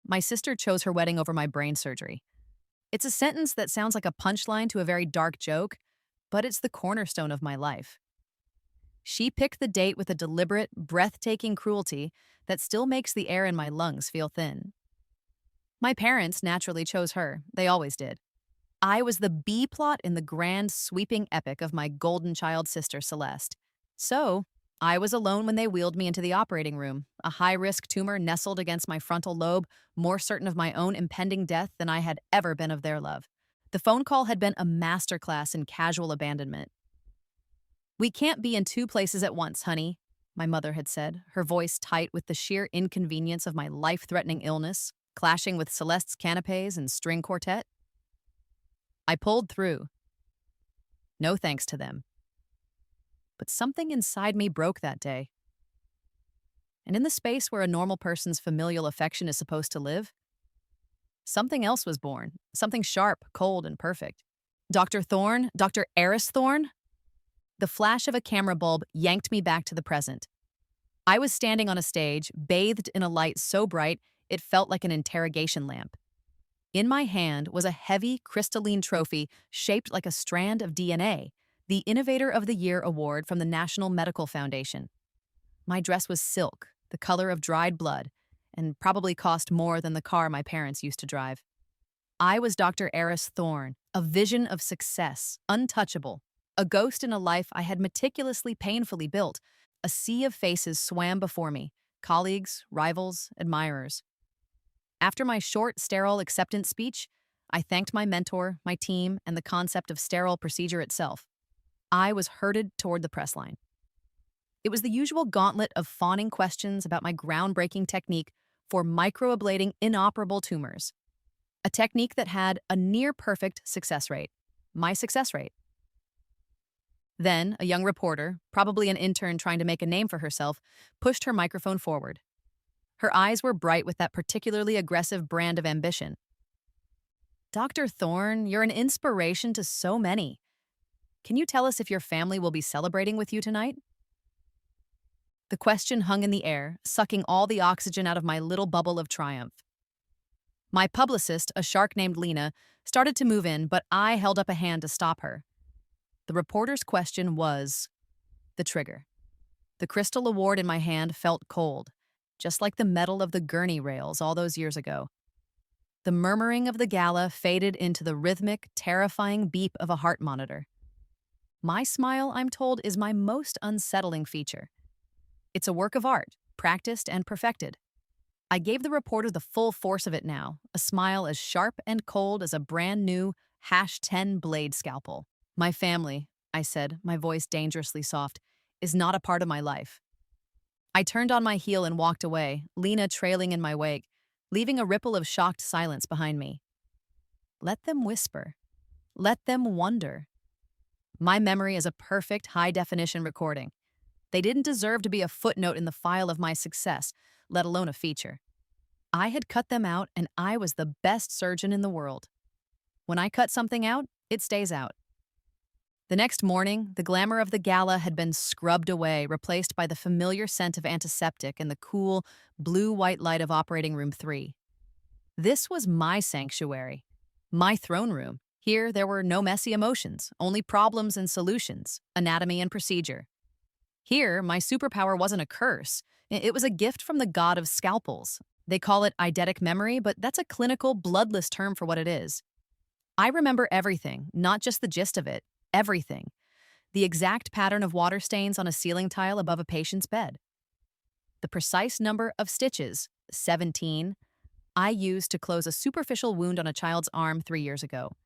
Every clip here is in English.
My sister chose her wedding over my brain surgery. It's a sentence that sounds like a punchline to a very dark joke, but it's the cornerstone of my life. She picked the date with a deliberate, breathtaking cruelty that still makes the air in my lungs feel thin. My parents naturally chose her. They always did. I was the B plot in the grand, sweeping epic of my golden child sister Celeste. So, I was alone when they wheeled me into the operating room, a high risk tumor nestled against my frontal lobe, more certain of my own impending death than I had ever been of their love. The phone call had been a masterclass in casual abandonment. "We can't be in two places at once, honey," my mother had said, her voice tight with the sheer inconvenience of my life threatening illness, clashing with Celeste's canapes and string quartet. I pulled through. No thanks to them. But something inside me broke that day. And in the space where a normal person's familial affection is supposed to live, something else was born, something sharp, cold, and perfect. Dr. Thorne, Dr. Eris Thorne? The flash of a camera bulb yanked me back to the present. I was standing on a stage, bathed in a light so bright it felt like an interrogation lamp. In my hand was a heavy, crystalline trophy shaped like a strand of DNA, the Innovator of the Year award from the National Medical Foundation. My dress was silk, the color of dried blood, and probably cost more than the car my parents used to drive. I was Dr. Eris Thorne, a vision of success, untouchable, a ghost in a life I had meticulously, painfully built. A sea of faces swam before me, colleagues, rivals, admirers. After my short, sterile acceptance speech, I thanked my mentor, my team, and the concept of sterile procedure itself. I was herded toward the press line. It was the usual gauntlet of fawning questions about my groundbreaking technique for microablating inoperable tumors, a technique that had a near-perfect success rate, my success rate. Then, a young reporter, probably an intern trying to make a name for herself, pushed her microphone forward. Her eyes were bright with that particularly aggressive brand of ambition. "Dr. Thorne, you're an inspiration to so many. Can you tell us if your family will be celebrating with you tonight?" The question hung in the air, sucking all the oxygen out of my little bubble of triumph. My publicist, a shark named Lena, started to move in, but I held up a hand to stop her. The reporter's question was the trigger. The crystal award in my hand felt cold, just like the metal of the gurney rails all those years ago. The murmuring of the gala faded into the rhythmic, terrifying beep of a heart monitor. My smile, I'm told, is my most unsettling feature. It's a work of art, practiced and perfected. I gave the reporter the full force of it now, a smile as sharp and cold as a brand new #10 blade scalpel. "My family," I said, my voice dangerously soft, "is not a part of my life." I turned on my heel and walked away, Lena trailing in my wake, leaving a ripple of shocked silence behind me. Let them whisper. Let them wonder. My memory is a perfect high-definition recording. They didn't deserve to be a footnote in the file of my success, let alone a feature. I had cut them out, and I was the best surgeon in the world. When I cut something out, it stays out. The next morning, the glamour of the gala had been scrubbed away, replaced by the familiar scent of antiseptic and the cool, blue-white light of Operating Room 3. This was my sanctuary, my throne room. Here, there were no messy emotions, only problems and solutions, anatomy and procedure. Here, my superpower wasn't a curse. It was a gift from the god of scalpels. They call it eidetic memory, but that's a clinical, bloodless term for what it is. I remember everything, not just the gist of it, everything. The exact pattern of water stains on a ceiling tile above a patient's bed. The precise number of stitches, 17, I used to close a superficial wound on a child's arm 3 years ago.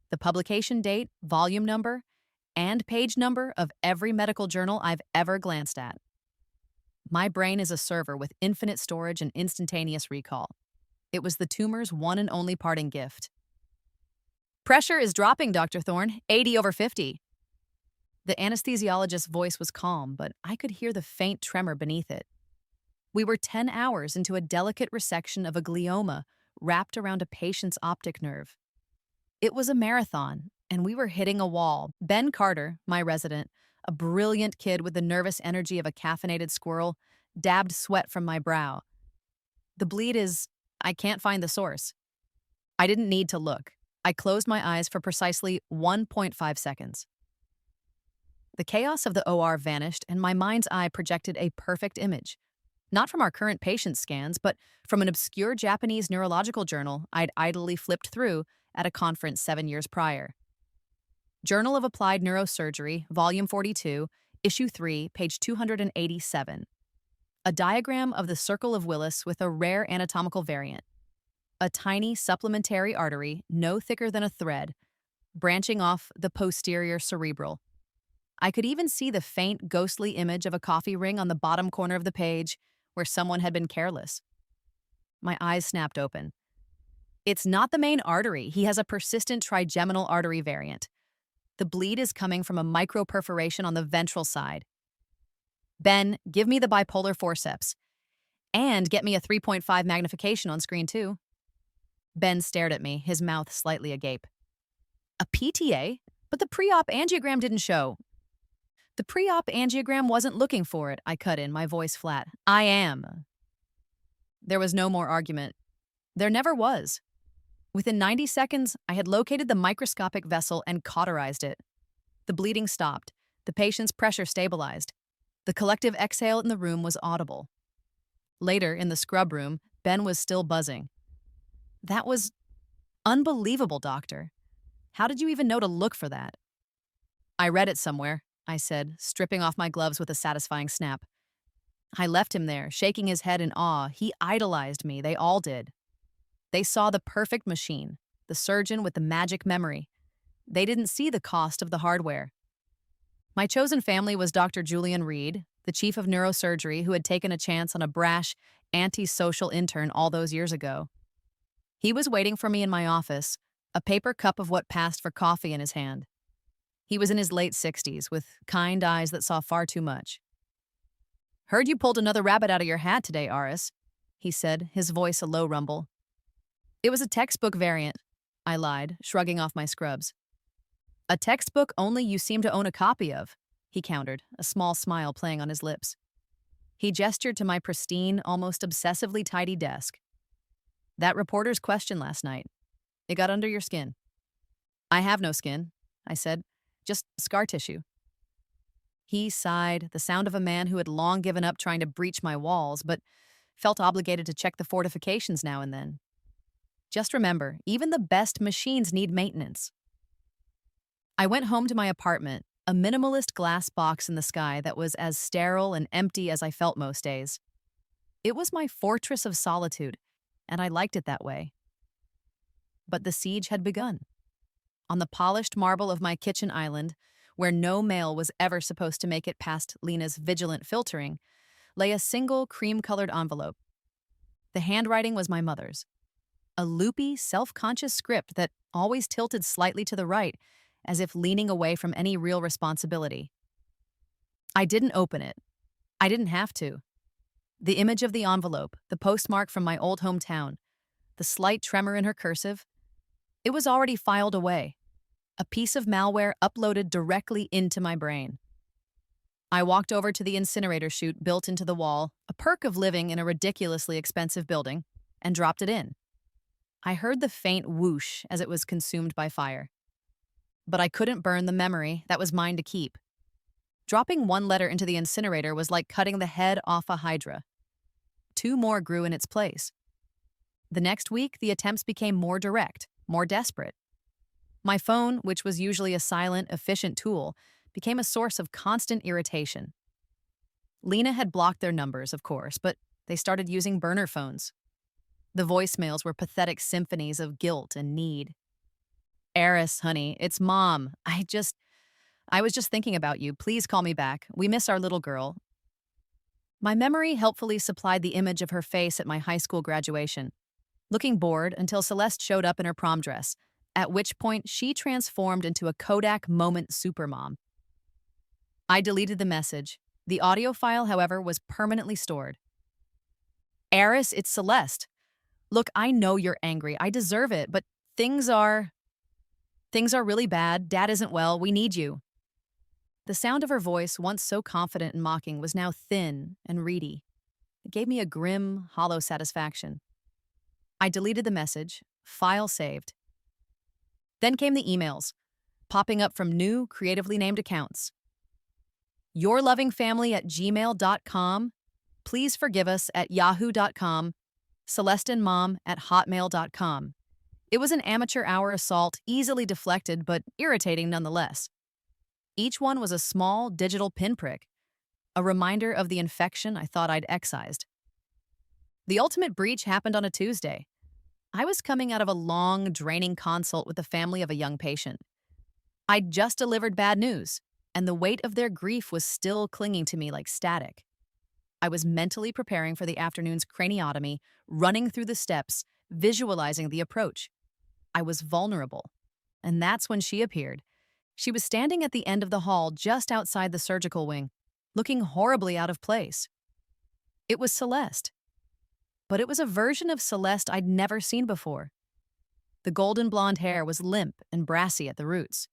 The publication date, volume number, and page number of every medical journal I've ever glanced at. My brain is a server with infinite storage and instantaneous recall. It was the tumor's one and only parting gift. "Pressure is dropping, Dr. Thorne, 80/50. The anesthesiologist's voice was calm, but I could hear the faint tremor beneath it. We were 10 hours into a delicate resection of a glioma wrapped around a patient's optic nerve. It was a marathon, and we were hitting a wall. Ben Carter, my resident, a brilliant kid with the nervous energy of a caffeinated squirrel, dabbed sweat from my brow. "The bleed is I can't find the source. I didn't need to look. I closed my eyes for precisely 1.5 seconds. The chaos of the OR vanished, and my mind's eye projected a perfect image. Not from our current patient scans, but from an obscure Japanese neurological journal I'd idly flipped through at a conference 7 years prior. Journal of Applied Neurosurgery, Volume 42, Issue 3, page 287. A diagram of the circle of Willis with a rare anatomical variant. A tiny supplementary artery, no thicker than a thread, branching off the posterior cerebral. I could even see the faint, ghostly image of a coffee ring on the bottom corner of the page, where someone had been careless. My eyes snapped open. It's not the main artery. He has a persistent trigeminal artery variant. The bleed is coming from a microperforation on the ventral side. Ben, give me the bipolar forceps. And get me a 3.5 magnification on screen, too. Ben stared at me, his mouth slightly agape. A PTA? But the pre-op angiogram didn't show. The pre-op angiogram wasn't looking for it, I cut in, my voice flat. I am. There was no more argument. There never was. Within 90 seconds, I had located the microscopic vessel and cauterized it. The bleeding stopped. The patient's pressure stabilized. The collective exhale in the room was audible. Later, in the scrub room, Ben was still buzzing. That was unbelievable, doctor. How did you even know to look for that? I read it somewhere, I said, stripping off my gloves with a satisfying snap. I left him there, shaking his head in awe. He idolized me. They all did. They saw the perfect machine, the surgeon with the magic memory. They didn't see the cost of the hardware. My chosen family was Dr. Julian Reed, the chief of neurosurgery who had taken a chance on a brash, antisocial intern all those years ago. He was waiting for me in my office, a paper cup of what passed for coffee in his hand. He was in his late 60s, with kind eyes that saw far too much. Heard you pulled another rabbit out of your hat today, Aris, he said, his voice a low rumble. It was a textbook variant, I lied, shrugging off my scrubs. A textbook only you seem to own a copy of, he countered, a small smile playing on his lips. He gestured to my pristine, almost obsessively tidy desk. That reporter's question last night. It got under your skin. I have no skin, I said, just scar tissue. He sighed, the sound of a man who had long given up trying to breach my walls, but felt obligated to check the fortifications now and then. Just remember, even the best machines need maintenance. I went home to my apartment, a minimalist glass box in the sky that was as sterile and empty as I felt most days. It was my fortress of solitude, and I liked it that way. But the siege had begun. On the polished marble of my kitchen island, where no mail was ever supposed to make it past Lena's vigilant filtering, lay a single cream-colored envelope. The handwriting was my mother's. A loopy, self-conscious script that always tilted slightly to the right, as if leaning away from any real responsibility. I didn't open it. I didn't have to. The image of the envelope, the postmark from my old hometown, the slight tremor in her cursive, it was already filed away. A piece of malware uploaded directly into my brain. I walked over to the incinerator chute built into the wall, a perk of living in a ridiculously expensive building, and dropped it in. I heard the faint whoosh as it was consumed by fire. But I couldn't burn the memory that was mine to keep. Dropping one letter into the incinerator was like cutting the head off a hydra. 2 more grew in its place. The next week, the attempts became more direct, more desperate. My phone, which was usually a silent, efficient tool, became a source of constant irritation. Lena had blocked their numbers, of course, but they started using burner phones. The voicemails were pathetic symphonies of guilt and need. Eris, honey, it's Mom. I was just thinking about you. Please call me back. We miss our little girl. My memory helpfully supplied the image of her face at my high school graduation, looking bored until Celeste showed up in her prom dress, at which point she transformed into a Kodak moment supermom. I deleted the message. The audio file, however, was permanently stored. Eris, it's Celeste. Look, I know you're angry. I deserve it, but things are really bad. Dad isn't well. We need you. The sound of her voice, once so confident and mocking, was now thin and reedy. It gave me a grim, hollow satisfaction. I deleted the message, file saved. Then came the emails, popping up from new, creatively named accounts. yourlovingfamily@gmail.com, please forgive us at yahoo.com, celestinmom@hotmail.com. It was an amateur hour assault, easily deflected but irritating nonetheless. Each one was a small digital pinprick, a reminder of the infection I thought I'd excised. The ultimate breach happened on a Tuesday. I was coming out of a long, draining consult with the family of a young patient. I'd just delivered bad news, and the weight of their grief was still clinging to me like static. I was mentally preparing for the afternoon's craniotomy, running through the steps, visualizing the approach. I was vulnerable. And that's when she appeared. She was standing at the end of the hall just outside the surgical wing, looking horribly out of place. It was Celeste. But it was a version of Celeste I'd never seen before. The golden blonde hair was limp and brassy at the roots.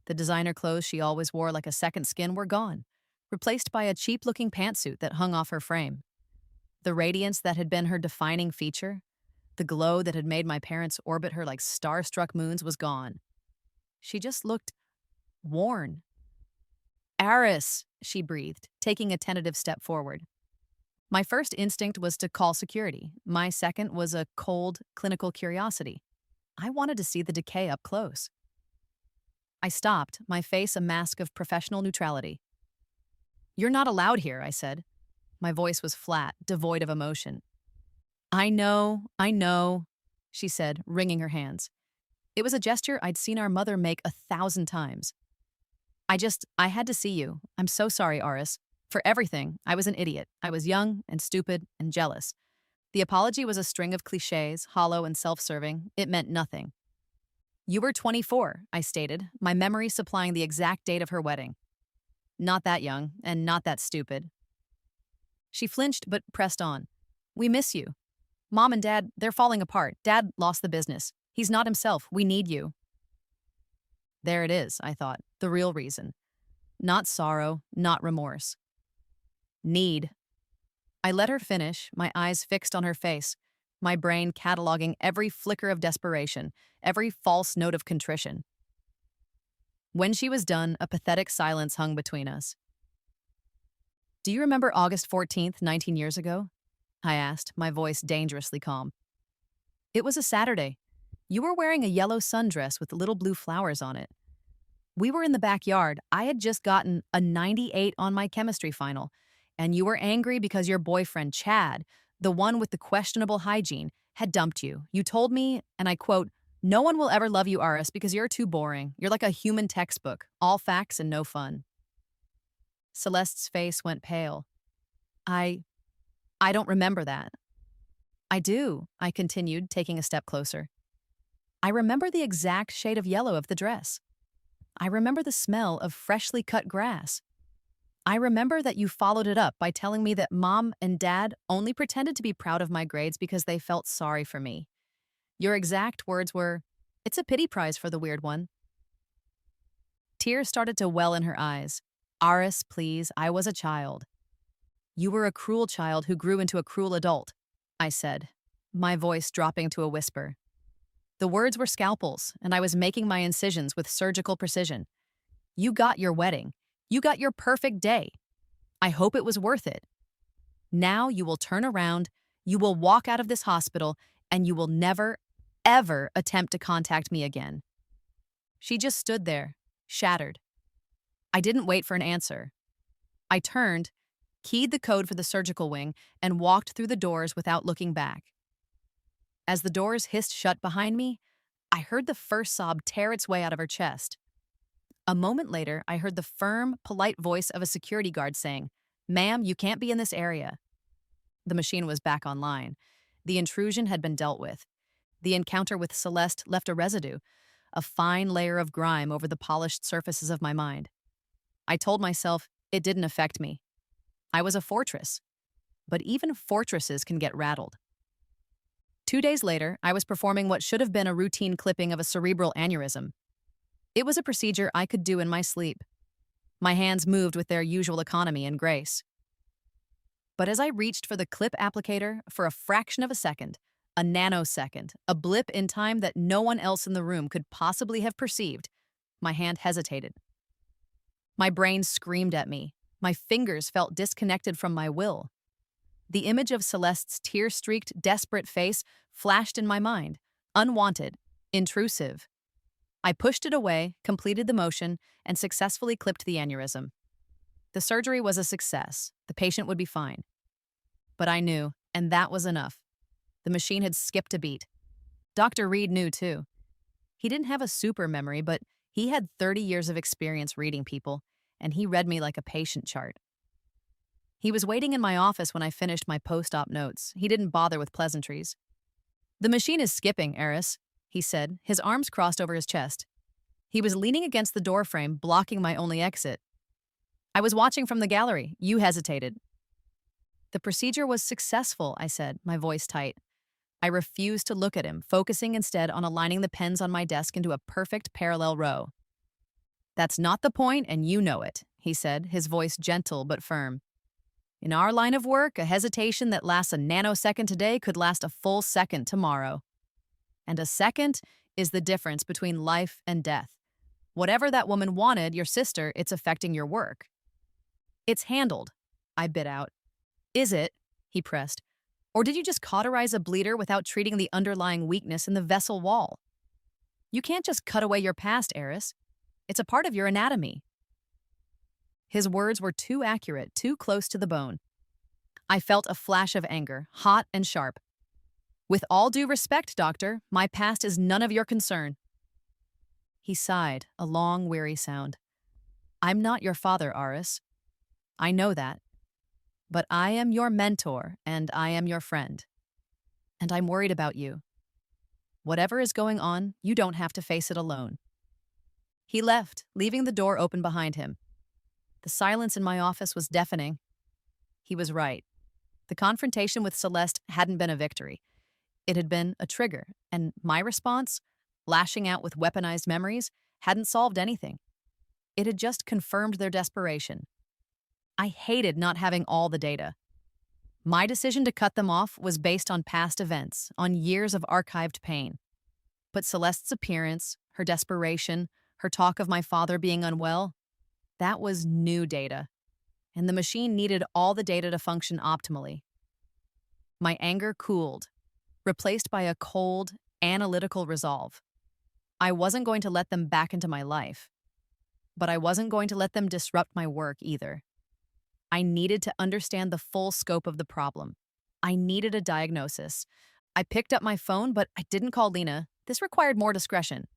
The designer clothes she always wore like a second skin were gone, replaced by a cheap-looking pantsuit that hung off her frame. The radiance that had been her defining feature, the glow that had made my parents orbit her like star-struck moons, was gone. She just looked worn. "Aris," she breathed, taking a tentative step forward. My first instinct was to call security. My second was a cold, clinical curiosity. I wanted to see the decay up close. I stopped, my face a mask of professional neutrality. "You're not allowed here," I said. My voice was flat, devoid of emotion. I know," she said, wringing her hands. It was a gesture I'd seen our mother make 1,000 times. I had to see you. I'm so sorry, Aris. For everything, I was an idiot. I was young and stupid and jealous. The apology was a string of cliches, hollow and self-serving. It meant nothing. "You were 24, I stated, my memory supplying the exact date of her wedding. Not that young, and not that stupid." She flinched but pressed on. "We miss you. Mom and Dad, they're falling apart. Dad lost the business. He's not himself. We need you." There it is, I thought, the real reason. Not sorrow, not remorse. Need. I let her finish, my eyes fixed on her face, my brain cataloging every flicker of desperation, every false note of contrition. When she was done, a pathetic silence hung between us. "Do you remember August 14th, 19 years ago?" I asked, my voice dangerously calm. "It was a Saturday. You were wearing a yellow sundress with little blue flowers on it. We were in the backyard. I had just gotten a 98 on my chemistry final, and you were angry because your boyfriend, Chad, the one with the questionable hygiene, had dumped you. You told me, and I quote, 'No one will ever love you, Aris, because you're too boring. You're like a human textbook, all facts and no fun.'" Celeste's face went pale. I don't remember that." "I do," I continued, taking a step closer. "I remember the exact shade of yellow of the dress. I remember the smell of freshly cut grass. I remember that you followed it up by telling me that Mom and Dad only pretended to be proud of my grades because they felt sorry for me. Your exact words were, 'It's a pity prize for the weird one.'" Tears started to well in her eyes. "Aris, please, I was a child." "You were a cruel child who grew into a cruel adult," I said, my voice dropping to a whisper. The words were scalpels, and I was making my incisions with surgical precision. "You got your wedding. You got your perfect day. I hope it was worth it. Now you will turn around, you will walk out of this hospital, and you will never, ever attempt to contact me again." She just stood there, shattered. I didn't wait for an answer. I turned, keyed the code for the surgical wing, and walked through the doors without looking back. As the doors hissed shut behind me, I heard the first sob tear its way out of her chest. A moment later, I heard the firm, polite voice of a security guard saying, "Ma'am, you can't be in this area." The machine was back online. The intrusion had been dealt with. The encounter with Celeste left a residue, a fine layer of grime over the polished surfaces of my mind. I told myself it didn't affect me. I was a fortress. But even fortresses can get rattled. 2 days later, I was performing what should have been a routine clipping of a cerebral aneurysm. It was a procedure I could do in my sleep. My hands moved with their usual economy and grace. But as I reached for the clip applicator, for a fraction of a second, A nanosecond, a blip in time that no one else in the room could possibly have perceived. My hand hesitated. My brain screamed at me. My fingers felt disconnected from my will. The image of Celeste's tear-streaked, desperate face flashed in my mind. Unwanted, intrusive. I pushed it away, completed the motion, and successfully clipped the aneurysm. The surgery was a success. The patient would be fine. But I knew, and that was enough. The machine had skipped a beat. Dr. Reed knew, too. He didn't have a super memory, but he had 30 years of experience reading people, and he read me like a patient chart. He was waiting in my office when I finished my post-op notes. He didn't bother with pleasantries. "The machine is skipping, Eris," he said, his arms crossed over his chest. He was leaning against the doorframe, blocking my only exit. "I was watching from the gallery. You hesitated." "The procedure was successful," I said, my voice tight. I refused to look at him, focusing instead on aligning the pens on my desk into a perfect parallel row. "That's not the point, and you know it," he said, his voice gentle but firm. "In our line of work, a hesitation that lasts a nanosecond today could last a full second tomorrow. And a second is the difference between life and death. Whatever that woman wanted, your sister, it's affecting your work." "It's handled," I bit out. "Is it?" he pressed. "Or did you just cauterize a bleeder without treating the underlying weakness in the vessel wall? You can't just cut away your past, Eris. It's a part of your anatomy." His words were too accurate, too close to the bone. I felt a flash of anger, hot and sharp. "With all due respect, doctor, my past is none of your concern." He sighed, a long, weary sound. "I'm not your father, Aris. I know that. But I am your mentor, and I am your friend. And I'm worried about you. Whatever is going on, you don't have to face it alone." He left, leaving the door open behind him. The silence in my office was deafening. He was right. The confrontation with Celeste hadn't been a victory. It had been a trigger, and my response, lashing out with weaponized memories, hadn't solved anything. It had just confirmed their desperation. I hated not having all the data. My decision to cut them off was based on past events, on years of archived pain. But Celeste's appearance, her desperation, her talk of my father being unwell, that was new data. And the machine needed all the data to function optimally. My anger cooled, replaced by a cold, analytical resolve. I wasn't going to let them back into my life. But I wasn't going to let them disrupt my work either. I needed to understand the full scope of the problem. I needed a diagnosis. I picked up my phone, but I didn't call Lena. This required more discretion.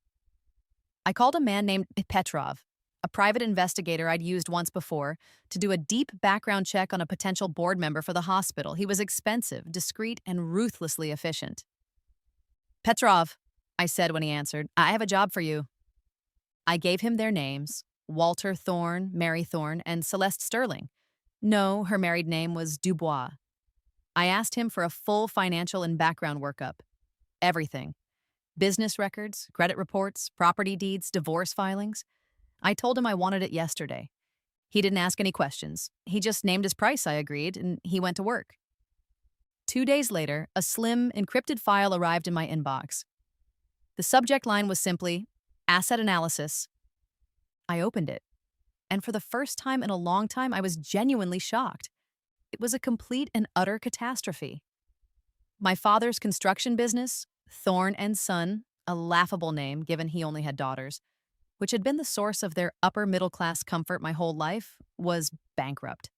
I called a man named Petrov, a private investigator I'd used once before, to do a deep background check on a potential board member for the hospital. He was expensive, discreet, and ruthlessly efficient. "Petrov," I said when he answered, "I have a job for you." I gave him their names, Walter Thorne, Mary Thorne, and Celeste Sterling. No, her married name was Dubois. I asked him for a full financial and background workup. Everything. Business records, credit reports, property deeds, divorce filings. I told him I wanted it yesterday. He didn't ask any questions. He just named his price, I agreed, and he went to work. 2 days later, a slim, encrypted file arrived in my inbox. The subject line was simply, "Asset Analysis." I opened it. And for the first time in a long time, I was genuinely shocked. It was a complete and utter catastrophe. My father's construction business, Thorne and Son, a laughable name given he only had daughters, which had been the source of their upper-middle-class comfort my whole life, was bankrupt.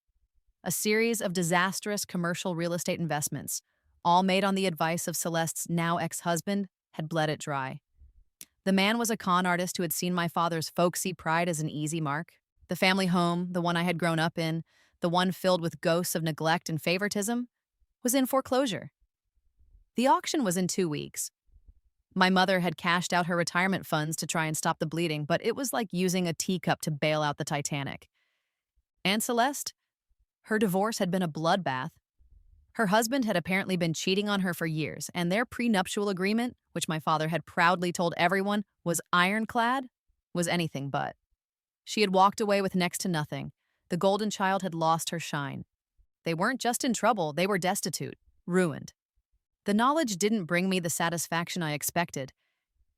A series of disastrous commercial real estate investments, all made on the advice of Celeste's now ex-husband, had bled it dry. The man was a con artist who had seen my father's folksy pride as an easy mark. The family home, the one I had grown up in, the one filled with ghosts of neglect and favoritism, was in foreclosure. The auction was in 2 weeks. My mother had cashed out her retirement funds to try and stop the bleeding, but it was like using a teacup to bail out the Titanic. And Celeste? Her divorce had been a bloodbath. Her husband had apparently been cheating on her for years, and their prenuptial agreement, which my father had proudly told everyone was ironclad, was anything but. She had walked away with next to nothing. The golden child had lost her shine. They weren't just in trouble, they were destitute, ruined. The knowledge didn't bring me the satisfaction I expected.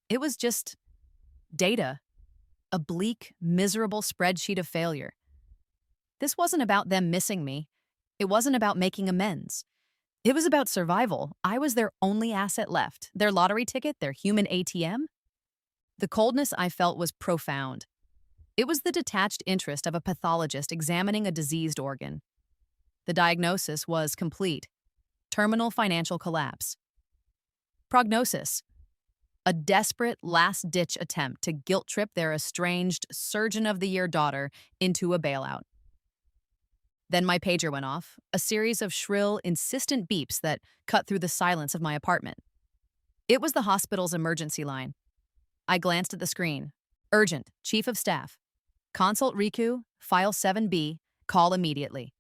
It was just data, a bleak, miserable spreadsheet of failure. This wasn't about them missing me. It wasn't about making amends. It was about survival. I was their only asset left. Their lottery ticket, their human ATM. The coldness I felt was profound. It was the detached interest of a pathologist examining a diseased organ. The diagnosis was complete: terminal financial collapse. Prognosis: a desperate last-ditch attempt to guilt-trip their estranged Surgeon of the Year daughter into a bailout. Then my pager went off, a series of shrill, insistent beeps that cut through the silence of my apartment. It was the hospital's emergency line. I glanced at the screen. Urgent, Chief of Staff. Consult Riku, File 7B, call immediately.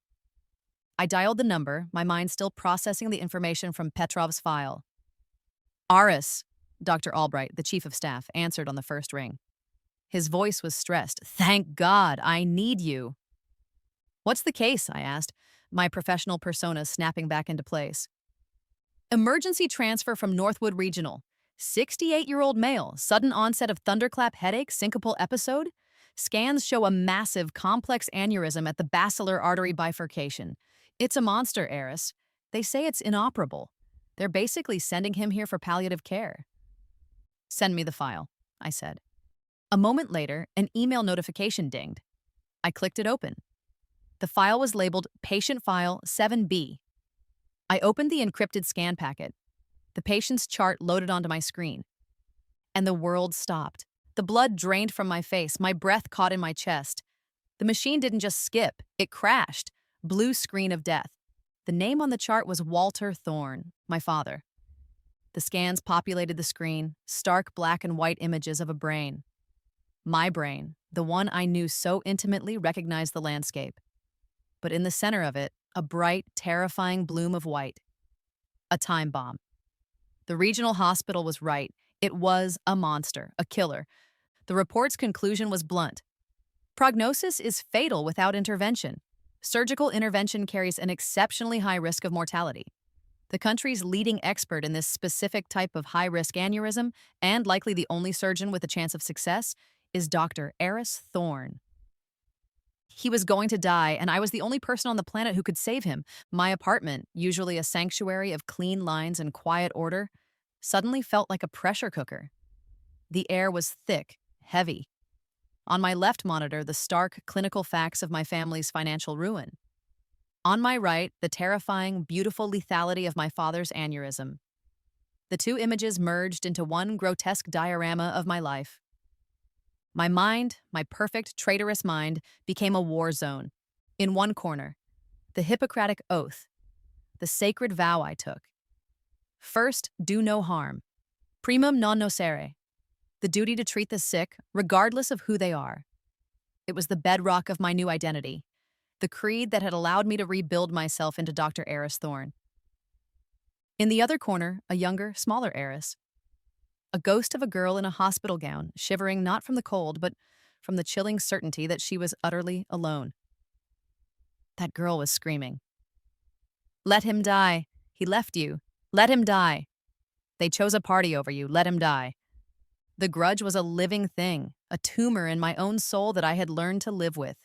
I dialed the number, my mind still processing the information from Petrov's file. Aris, Dr. Albright, the Chief of Staff, answered on the first ring. His voice was stressed. Thank God, I need you. What's the case? I asked, my professional persona snapping back into place. Emergency transfer from Northwood Regional. 68-year-old male, sudden onset of thunderclap headache, syncopal episode. Scans show a massive, complex aneurysm at the basilar artery bifurcation. It's a monster, Eris. They say it's inoperable. They're basically sending him here for palliative care. Send me the file, I said. A moment later, an email notification dinged. I clicked it open. The file was labeled Patient File 7B. I opened the encrypted scan packet. The patient's chart loaded onto my screen. And the world stopped. The blood drained from my face, my breath caught in my chest. The machine didn't just skip, it crashed. Blue screen of death. The name on the chart was Walter Thorne, my father. The scans populated the screen, stark black and white images of a brain. My brain, the one I knew so intimately, recognized the landscape. But in the center of it, a bright, terrifying bloom of white. A time bomb. The regional hospital was right. It was a monster, a killer. The report's conclusion was blunt. Prognosis is fatal without intervention. Surgical intervention carries an exceptionally high risk of mortality. The country's leading expert in this specific type of high-risk aneurysm, and likely the only surgeon with a chance of success, is Dr. Eris Thorne. He was going to die, and I was the only person on the planet who could save him. My apartment, usually a sanctuary of clean lines and quiet order, suddenly felt like a pressure cooker. The air was thick, heavy. On my left monitor, the stark clinical facts of my family's financial ruin. On my right, the terrifying, beautiful lethality of my father's aneurysm. The two images merged into one grotesque diorama of my life. My mind, my perfect, traitorous mind, became a war zone. In one corner, the Hippocratic Oath, the sacred vow I took. First, do no harm. Primum non nocere. The duty to treat the sick, regardless of who they are. It was the bedrock of my new identity, the creed that had allowed me to rebuild myself into Dr. Eris Thorne. In the other corner, a younger, smaller Eris. A ghost of a girl in a hospital gown, shivering not from the cold, but from the chilling certainty that she was utterly alone. That girl was screaming. Let him die. He left you. Let him die. They chose a party over you. Let him die. The grudge was a living thing, a tumor in my own soul that I had learned to live with.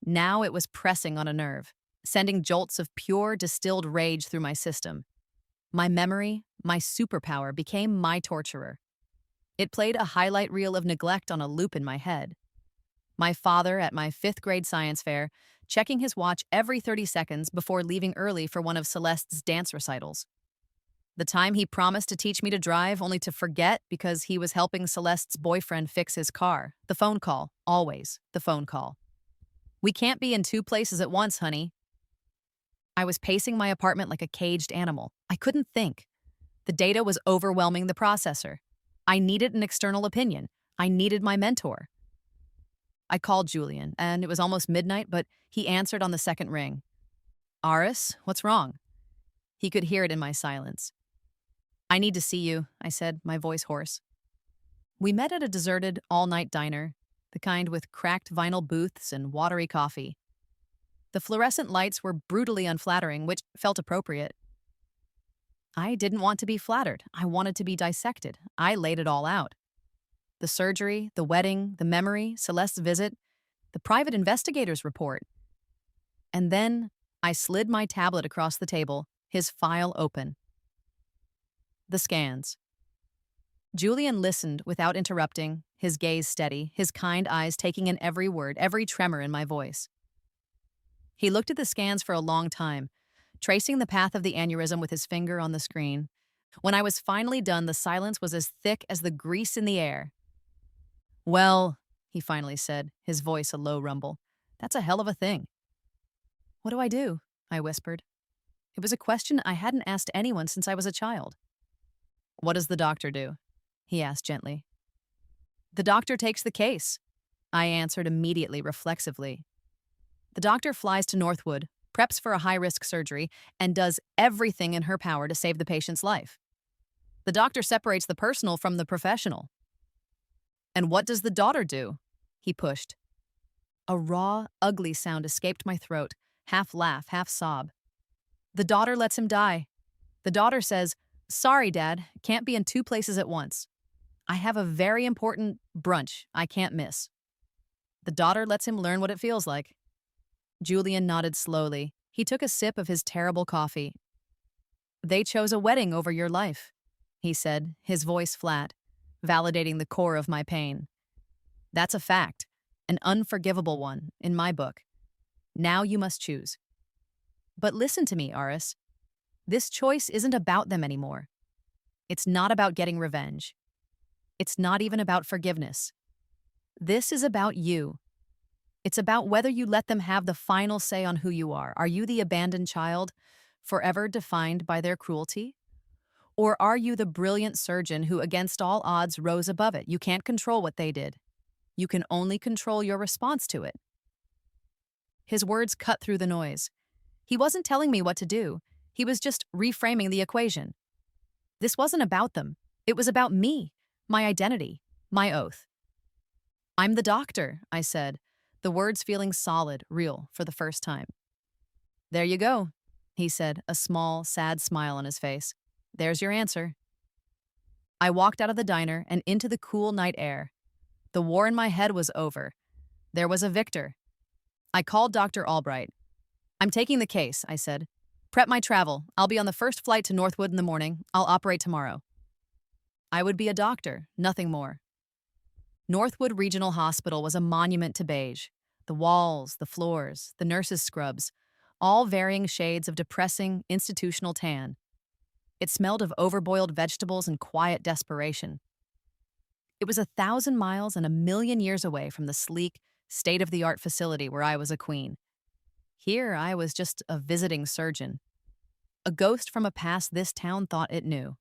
Now it was pressing on a nerve, sending jolts of pure, distilled rage through my system. My memory, my superpower, became my torturer. It played a highlight reel of neglect on a loop in my head. My father at my 5th grade science fair, checking his watch every 30 seconds before leaving early for one of Celeste's dance recitals. The time he promised to teach me to drive only to forget because he was helping Celeste's boyfriend fix his car. The phone call, always the phone call. We can't be in 2 places at once, honey. I was pacing my apartment like a caged animal. I couldn't think. The data was overwhelming the processor. I needed an external opinion. I needed my mentor. I called Julian, and it was almost midnight, but he answered on the second ring. Aris, what's wrong? He could hear it in my silence. I need to see you, I said, my voice hoarse. We met at a deserted, all-night diner, the kind with cracked vinyl booths and watery coffee. The fluorescent lights were brutally unflattering, which felt appropriate. I didn't want to be flattered. I wanted to be dissected. I laid it all out. The surgery, the wedding, the memory, Celeste's visit, the private investigator's report. And then I slid my tablet across the table, his file open. The scans. Julian listened without interrupting, his gaze steady, his kind eyes taking in every word, every tremor in my voice. He looked at the scans for a long time, tracing the path of the aneurysm with his finger on the screen. When I was finally done, the silence was as thick as the grease in the air. "Well," he finally said, his voice a low rumble, "that's a hell of a thing." "What do I do?" I whispered. It was a question I hadn't asked anyone since I was a child. "What does the doctor do?" he asked gently. "The doctor takes the case," I answered immediately, reflexively. "The doctor flies to Northwood, preps for a high-risk surgery, and does everything in her power to save the patient's life. The doctor separates the personal from the professional." "And what does the daughter do?" he pushed. A raw, ugly sound escaped my throat, half laugh, half sob. "The daughter lets him die. The daughter says, 'Sorry, Dad, can't be in two places at once. I have a very important brunch I can't miss.' The daughter lets him learn what it feels like." Julian nodded slowly. He took a sip of his terrible coffee. "They chose a wedding over your life," he said, his voice flat, validating the core of my pain. "That's a fact, an unforgivable one, in my book. Now you must choose. But listen to me, Aris. This choice isn't about them anymore. It's not about getting revenge. It's not even about forgiveness. This is about you. It's about whether you let them have the final say on who you are. Are you the abandoned child, forever defined by their cruelty? Or are you the brilliant surgeon who, against all odds, rose above it? You can't control what they did. You can only control your response to it." His words cut through the noise. He wasn't telling me what to do. He was just reframing the equation. This wasn't about them. It was about me, my identity, my oath. "I'm the doctor," I said, the words feeling solid, real, for the first time. "There you go," he said, a small, sad smile on his face. "There's your answer." I walked out of the diner and into the cool night air. The war in my head was over. There was a victor. I called Dr. Albright. "I'm taking the case," I said. "Prep my travel. I'll be on the first flight to Northwood in the morning. I'll operate tomorrow." I would be a doctor, nothing more. Northwood Regional Hospital was a monument to beige. The walls, the floors, the nurses' scrubs, all varying shades of depressing, institutional tan. It smelled of overboiled vegetables and quiet desperation. It was 1,000 miles and a million years away from the sleek, state-of-the-art facility where I was a queen. Here I was just a visiting surgeon, a ghost from a past this town thought it knew.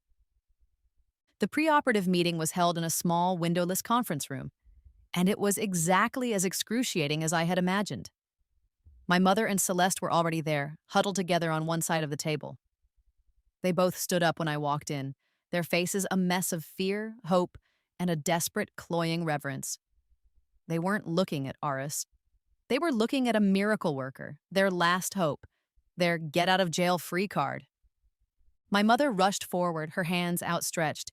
The pre-operative meeting was held in a small, windowless conference room, and it was exactly as excruciating as I had imagined. My mother and Celeste were already there, huddled together on one side of the table. They both stood up when I walked in, their faces a mess of fear, hope, and a desperate, cloying reverence. They weren't looking at Aris. They were looking at a miracle worker, their last hope, their get-out-of-jail-free card. My mother rushed forward, her hands outstretched.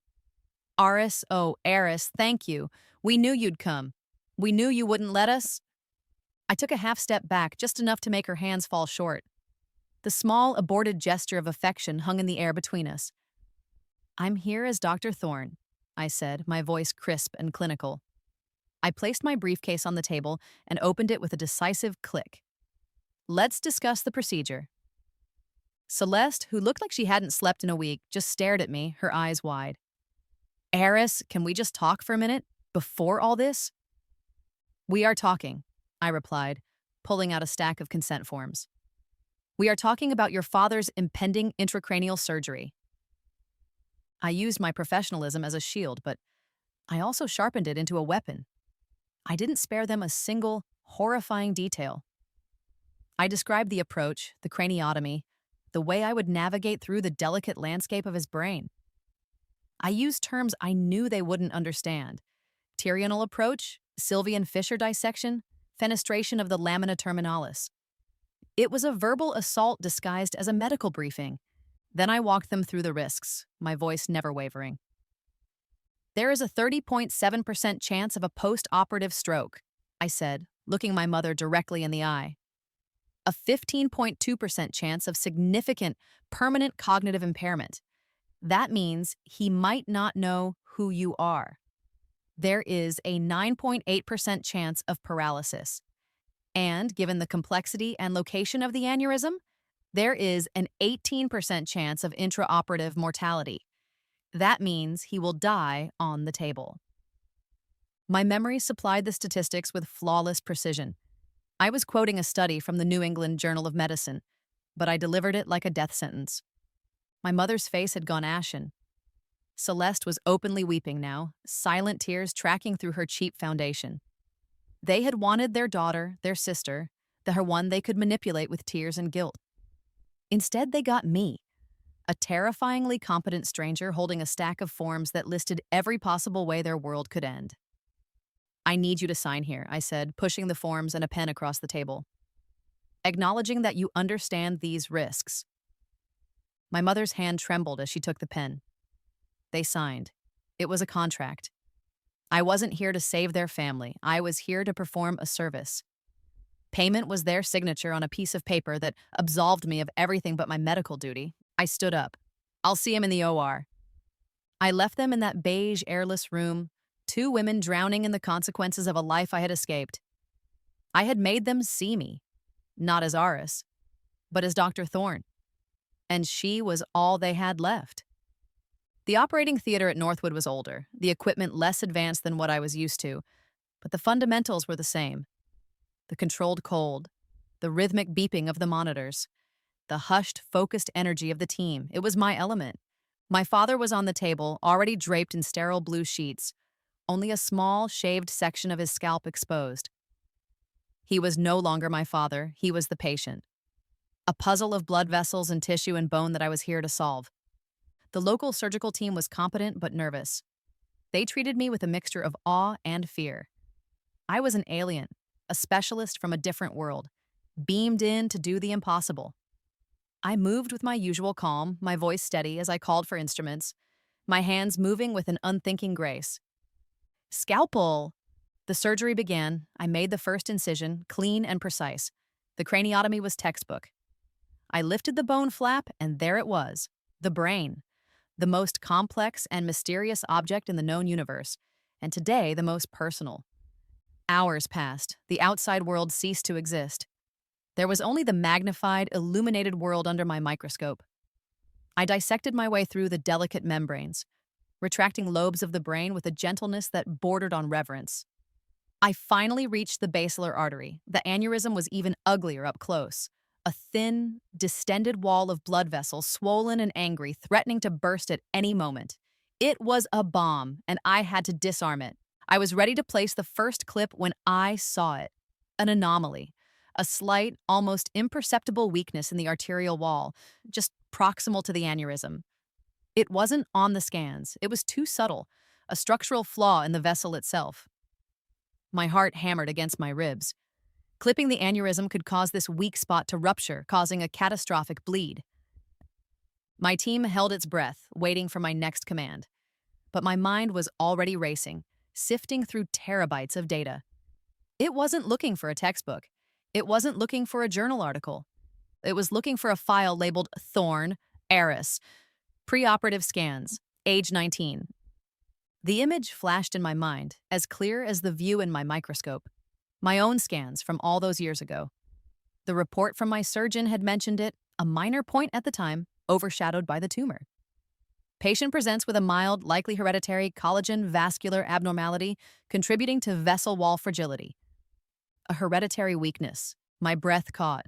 "Aris, oh, Eris, thank you. We knew you'd come. We knew you wouldn't let us." I took a half step back, just enough to make her hands fall short. The small, aborted gesture of affection hung in the air between us. "I'm here as Dr. Thorne," I said, my voice crisp and clinical. I placed my briefcase on the table and opened it with a decisive click. "Let's discuss the procedure." Celeste, who looked like she hadn't slept in a week, just stared at me, her eyes wide. "Eris, can we just talk for a minute? Before all this?" "We are talking," I replied, pulling out a stack of consent forms. "We are talking about your father's impending intracranial surgery." I used my professionalism as a shield, but I also sharpened it into a weapon. I didn't spare them a single, horrifying detail. I described the approach, the craniotomy, the way I would navigate through the delicate landscape of his brain. I used terms I knew they wouldn't understand. Tyrrional approach, Sylvian fissure dissection, fenestration of the lamina terminalis. It was a verbal assault disguised as a medical briefing. Then I walked them through the risks, my voice never wavering. There is a 30.7% chance of a post-operative stroke, I said, looking my mother directly in the eye. A 15.2% chance of significant, permanent cognitive impairment. That means he might not know who you are. There is a 9.8% chance of paralysis. And given the complexity and location of the aneurysm, there is an 18% chance of intraoperative mortality. That means he will die on the table. My memory supplied the statistics with flawless precision. I was quoting a study from the New England Journal of Medicine, but I delivered it like a death sentence. My mother's face had gone ashen. Celeste was openly weeping now, silent tears tracking through her cheap foundation. They had wanted their daughter, their sister, her one they could manipulate with tears and guilt. Instead, they got me, a terrifyingly competent stranger holding a stack of forms that listed every possible way their world could end. I need you to sign here, I said, pushing the forms and a pen across the table. Acknowledging that you understand these risks. My mother's hand trembled as she took the pen. They signed. It was a contract. I wasn't here to save their family. I was here to perform a service. Payment was their signature on a piece of paper that absolved me of everything but my medical duty. I stood up. I'll see him in the OR. I left them in that beige, airless room, two women drowning in the consequences of a life I had escaped. I had made them see me, not as Aris, but as Dr. Thorne. And she was all they had left. The operating theater at Northwood was older, the equipment less advanced than what I was used to, but the fundamentals were the same. The controlled cold, the rhythmic beeping of the monitors, the hushed, focused energy of the team. It was my element. My father was on the table, already draped in sterile blue sheets, only a small, shaved section of his scalp exposed. He was no longer my father, he was the patient. A puzzle of blood vessels and tissue and bone that I was here to solve. The local surgical team was competent but nervous. They treated me with a mixture of awe and fear. I was an alien, a specialist from a different world, beamed in to do the impossible. I moved with my usual calm, my voice steady as I called for instruments, my hands moving with an unthinking grace. Scalpel! The surgery began. I made the first incision, clean and precise. The craniotomy was textbook. I lifted the bone flap, and there it was, the brain. The most complex and mysterious object in the known universe, and today the most personal. Hours passed. The outside world ceased to exist. There was only the magnified, illuminated world under my microscope. I dissected my way through the delicate membranes, retracting lobes of the brain with a gentleness that bordered on reverence. I finally reached the basilar artery. The aneurysm was even uglier up close. A thin, distended wall of blood vessels, swollen and angry, threatening to burst at any moment. It was a bomb, and I had to disarm it. I was ready to place the first clip when I saw it. An anomaly. A slight, almost imperceptible weakness in the arterial wall, just proximal to the aneurysm. It wasn't on the scans. It was too subtle. A structural flaw in the vessel itself. My heart hammered against my ribs. Clipping the aneurysm could cause this weak spot to rupture, causing a catastrophic bleed. My team held its breath, waiting for my next command. But my mind was already racing, sifting through terabytes of data. It wasn't looking for a textbook. It wasn't looking for a journal article. It was looking for a file labeled Thorne, Aris, Pre-operative scans, age 19. The image flashed in my mind, as clear as the view in my microscope. My own scans from all those years ago. The report from my surgeon had mentioned it, a minor point at the time, overshadowed by the tumor. Patient presents with a mild, likely hereditary collagen vascular abnormality contributing to vessel wall fragility. A hereditary weakness. My breath caught.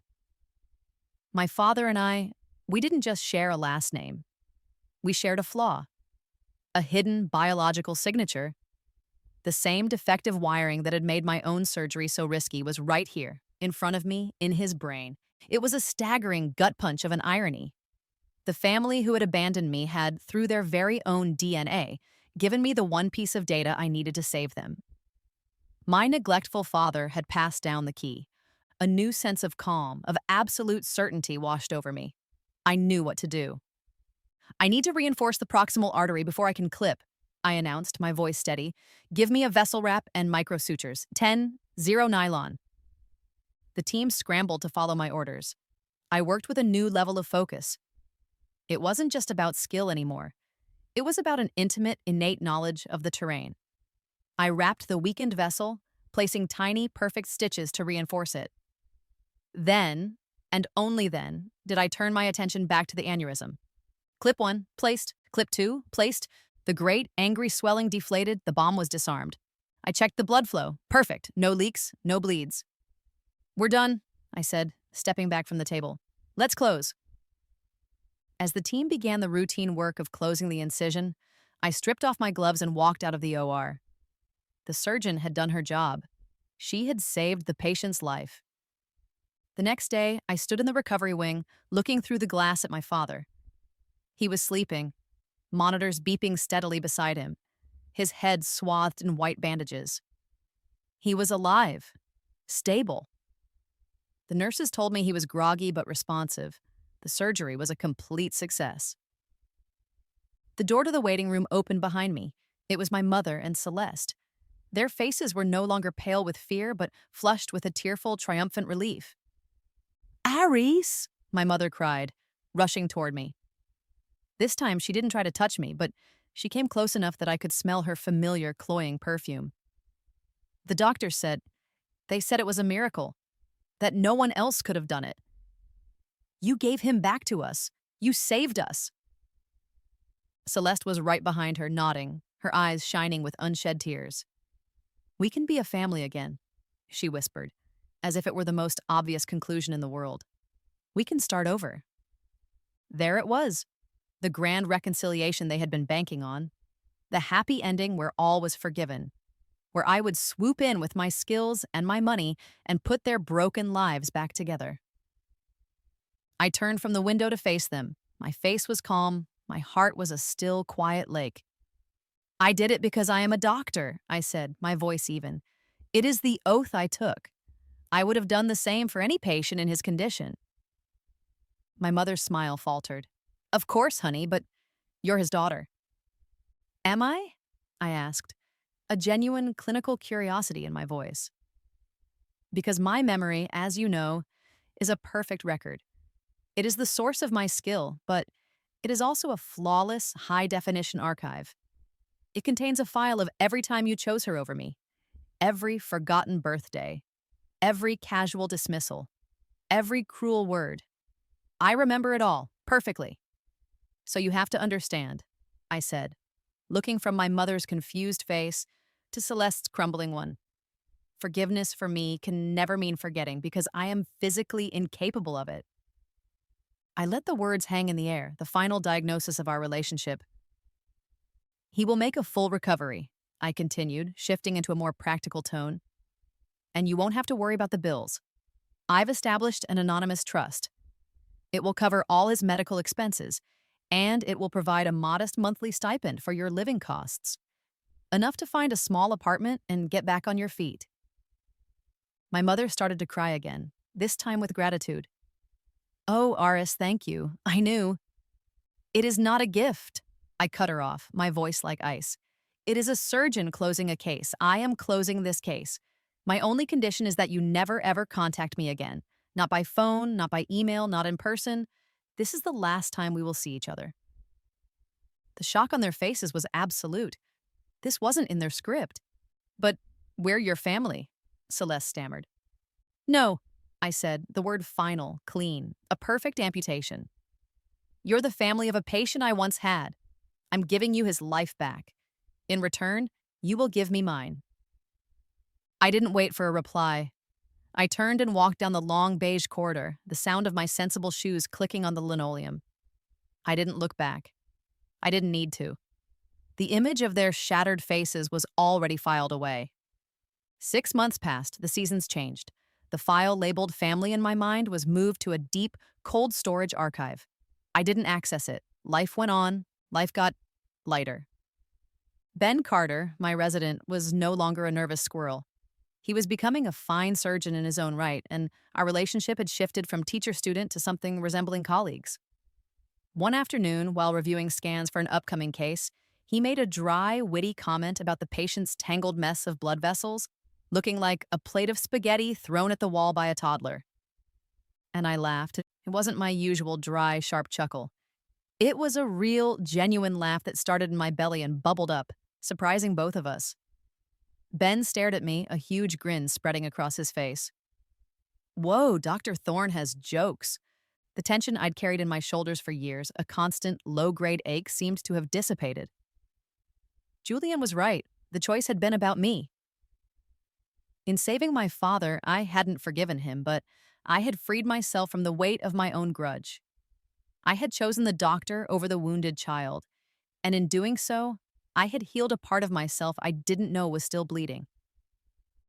My father and I, we didn't just share a last name. We shared a flaw. A hidden biological signature. The same defective wiring that had made my own surgery so risky was right here, in front of me, in his brain. It was a staggering gut punch of an irony. The family who had abandoned me had, through their very own DNA, given me the one piece of data I needed to save them. My neglectful father had passed down the key. A new sense of calm, of absolute certainty washed over me. I knew what to do. I need to reinforce the proximal artery before I can clip, I announced, my voice steady. Give me a vessel wrap and microsutures. 10, 0 nylon. The team scrambled to follow my orders. I worked with a new level of focus. It wasn't just about skill anymore. It was about an intimate, innate knowledge of the terrain. I wrapped the weakened vessel, placing tiny, perfect stitches to reinforce it. Then, and only then, did I turn my attention back to the aneurysm. Clip 1, placed. Clip 2, placed. The great, angry swelling deflated, the bomb was disarmed. I checked the blood flow. Perfect. No leaks, no bleeds. We're done, I said, stepping back from the table. Let's close. As the team began the routine work of closing the incision, I stripped off my gloves and walked out of the OR. The surgeon had done her job. She had saved the patient's life. The next day, I stood in the recovery wing, looking through the glass at my father. He was sleeping, monitors beeping steadily beside him, his head swathed in white bandages. He was alive, stable. The nurses told me he was groggy but responsive. The surgery was a complete success. The door to the waiting room opened behind me. It was my mother and Celeste. Their faces were no longer pale with fear, but flushed with a tearful, triumphant relief. "Aries!" my mother cried, rushing toward me. This time, she didn't try to touch me, but she came close enough that I could smell her familiar, cloying perfume. The doctors said it was a miracle, that no one else could have done it. You gave him back to us. You saved us. Celeste was right behind her, nodding, her eyes shining with unshed tears. We can be a family again, she whispered, as if it were the most obvious conclusion in the world. We can start over. There it was, the grand reconciliation they had been banking on, the happy ending where all was forgiven, where I would swoop in with my skills and my money and put their broken lives back together. I turned from the window to face them. My face was calm. My heart was a still, quiet lake. I did it because I am a doctor, I said, my voice even. It is the oath I took. I would have done the same for any patient in his condition. My mother's smile faltered. Of course, honey, but you're his daughter. Am I? I asked, a genuine clinical curiosity in my voice. Because my memory, as you know, is a perfect record. It is the source of my skill, but it is also a flawless, high-definition archive. It contains a file of every time you chose her over me, every forgotten birthday, every casual dismissal, every cruel word. I remember it all, perfectly. So you have to understand, I said, looking from my mother's confused face to Celeste's crumbling one. Forgiveness for me can never mean forgetting because I am physically incapable of it. I let the words hang in the air, the final diagnosis of our relationship. He will make a full recovery, I continued, shifting into a more practical tone. And you won't have to worry about the bills. I've established an anonymous trust. It will cover all his medical expenses, and it will provide a modest monthly stipend for your living costs. Enough to find a small apartment and get back on your feet. My mother started to cry again, this time with gratitude. Oh, Aris, thank you. I knew. It is not a gift. I cut her off, my voice like ice. It is a surgeon closing a case. I am closing this case. My only condition is that you never, ever contact me again. Not by phone, not by email, not in person. This is the last time we will see each other. The shock on their faces was absolute. This wasn't in their script. But we're your family, Celeste stammered. No, I said, the word final, clean, a perfect amputation. You're the family of a patient I once had. I'm giving you his life back. In return, you will give me mine. I didn't wait for a reply. I turned and walked down the long beige corridor, the sound of my sensible shoes clicking on the linoleum. I didn't look back. I didn't need to. The image of their shattered faces was already filed away. 6 months passed, the seasons changed. The file labeled family in my mind was moved to a deep, cold storage archive. I didn't access it. Life went on. Life got lighter. Ben Carter, my resident, was no longer a nervous squirrel. He was becoming a fine surgeon in his own right, and our relationship had shifted from teacher-student to something resembling colleagues. One afternoon, while reviewing scans for an upcoming case, he made a dry, witty comment about the patient's tangled mess of blood vessels, looking like a plate of spaghetti thrown at the wall by a toddler. And I laughed. It wasn't my usual dry, sharp chuckle. It was a real, genuine laugh that started in my belly and bubbled up, surprising both of us. Ben stared at me, a huge grin spreading across his face. Whoa, Dr. Thorne has jokes. The tension I'd carried in my shoulders for years, a constant, low-grade ache, seemed to have dissipated. Julian was right. The choice had been about me. In saving my father, I hadn't forgiven him, but I had freed myself from the weight of my own grudge. I had chosen the doctor over the wounded child, and in doing so, I had healed a part of myself I didn't know was still bleeding.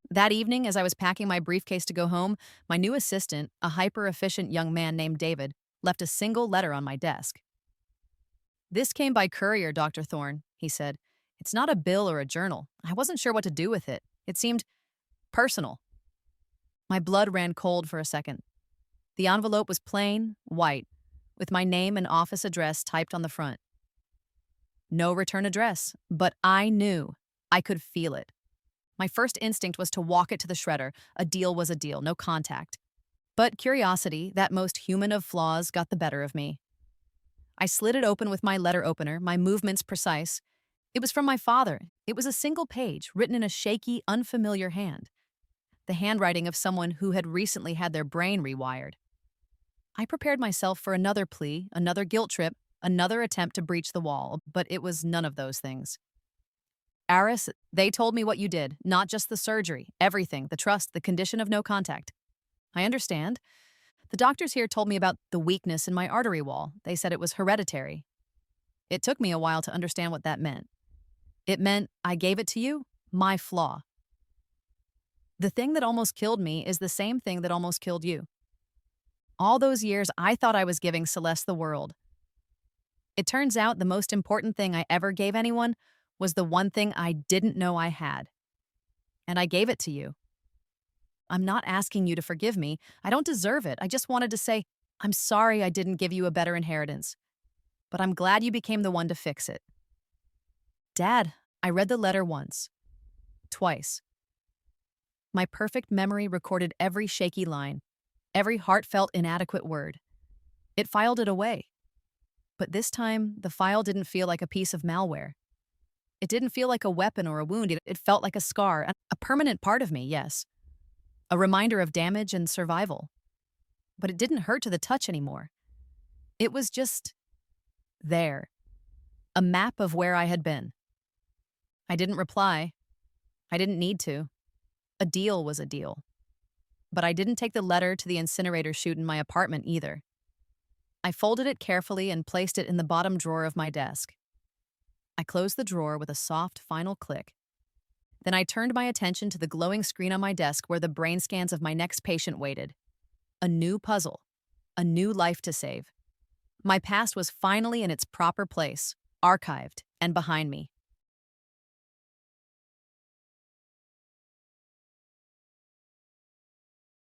That evening, as I was packing my briefcase to go home, my new assistant, a hyper-efficient young man named David, left a single letter on my desk. "This came by courier, Dr. Thorne," he said. "It's not a bill or a journal. I wasn't sure what to do with it. It seemed personal." My blood ran cold for a second. The envelope was plain, white, with my name and office address typed on the front. No return address, but I knew. I could feel it. My first instinct was to walk it to the shredder. A deal was a deal, no contact. But curiosity, that most human of flaws, got the better of me. I slid it open with my letter opener, my movements precise. It was from my father. It was a single page, written in a shaky, unfamiliar hand. The handwriting of someone who had recently had their brain rewired. I prepared myself for another plea, another guilt trip, another attempt to breach the wall, but it was none of those things. "Aris, they told me what you did, not just the surgery, everything, the trust, the condition of no contact. I understand. The doctors here told me about the weakness in my artery wall. They said it was hereditary. It took me a while to understand what that meant. It meant I gave it to you, my flaw. The thing that almost killed me is the same thing that almost killed you. All those years, I thought I was giving Celeste the world. It turns out the most important thing I ever gave anyone was the one thing I didn't know I had. And I gave it to you. I'm not asking you to forgive me. I don't deserve it. I just wanted to say, I'm sorry I didn't give you a better inheritance. But I'm glad you became the one to fix it." Dad, I read the letter once. Twice. My perfect memory recorded every shaky line, every heartfelt inadequate word. It filed it away. But this time, the file didn't feel like a piece of malware. It didn't feel like a weapon or a wound. It felt like a scar, a permanent part of me, yes. A reminder of damage and survival. But it didn't hurt to the touch anymore. It was just there. A map of where I had been. I didn't reply. I didn't need to. A deal was a deal. But I didn't take the letter to the incinerator chute in my apartment either. I folded it carefully and placed it in the bottom drawer of my desk. I closed the drawer with a soft, final click. Then I turned my attention to the glowing screen on my desk where the brain scans of my next patient waited. A new puzzle. A new life to save. My past was finally in its proper place, archived and behind me.